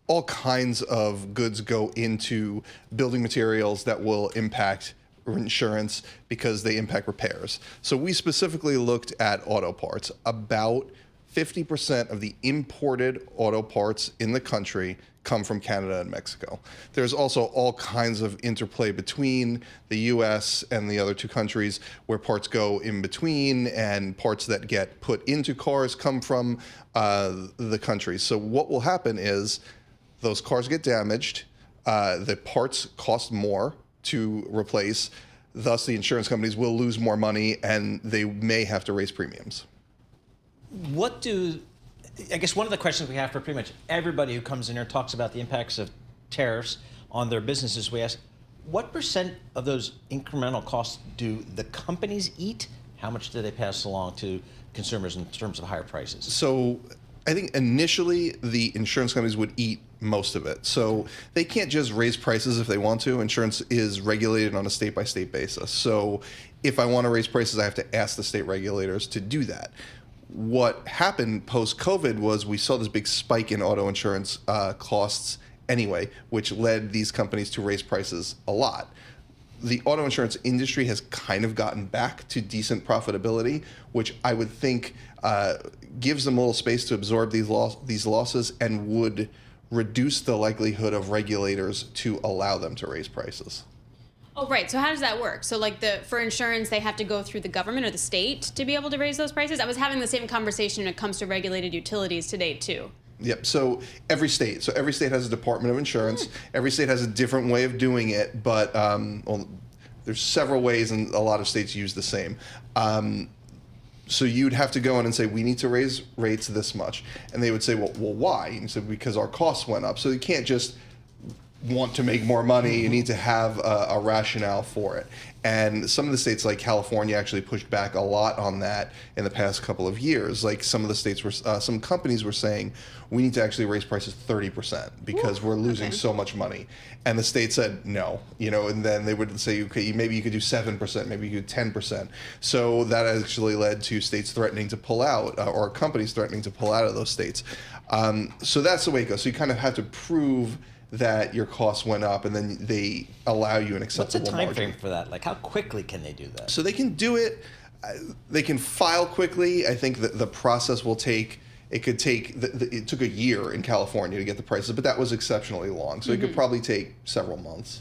all kinds of goods go into building materials that will impact insurance because they impact repairs. So we specifically looked at auto parts. About 50% of the imported auto parts in the country come from Canada and Mexico. There's also all kinds of interplay between the US and the other two countries where parts go in between, and parts that get put into cars come from the countries. So what will happen is those cars get damaged, the parts cost more to replace, thus the insurance companies will lose more money and they may have to raise premiums. I guess one of the questions we have for pretty much everybody who comes in here talks about the impacts of tariffs on their businesses. We ask, what percent of those incremental costs do the companies eat? How much do they pass along to consumers in terms of higher prices? So I think initially the insurance companies would eat most of it. So they can't just raise prices if they want to. Insurance is regulated on a state-by-state basis. So if I want to raise prices, I have to ask the state regulators to do that. What happened post-COVID was we saw this big spike in auto insurance costs anyway, which led these companies to raise prices a lot. The auto insurance industry has kind of gotten back to decent profitability, which I would think gives them a little space to absorb these losses and would reduce the likelihood of regulators to allow them to raise prices. Oh, right. So how does that work? So like for insurance, they have to go through the government or the state to be able to raise those prices? I was having the same conversation when it comes to regulated utilities today, too. Yep. So every state has a Department of Insurance. Every state has a different way of doing it, but there's several ways, and a lot of states use the same. So you'd have to go in and say, we need to raise rates this much. And they would say, well, why? And you said, because our costs went up. So you can't just want to make more money. You need to have a rationale for it. And some of the states like California actually pushed back a lot on that in the past couple of years. Like some of the states were, some companies were saying, we need to actually raise prices 30% because we're losing so much money. And the state said no, and then they would say, okay, maybe you could do 7%, maybe you could do 10%. So that actually led to states threatening to pull out, or companies threatening to pull out of those states. So that's the way it goes. So you kind of have to prove that your costs went up, and then they allow you an acceptable margin. What's the time frame for that? Like, how quickly can they do that? So they can do it. They can file quickly. I think that the process will take. It took a year in California to get the prices, but that was exceptionally long. So it could probably take several months.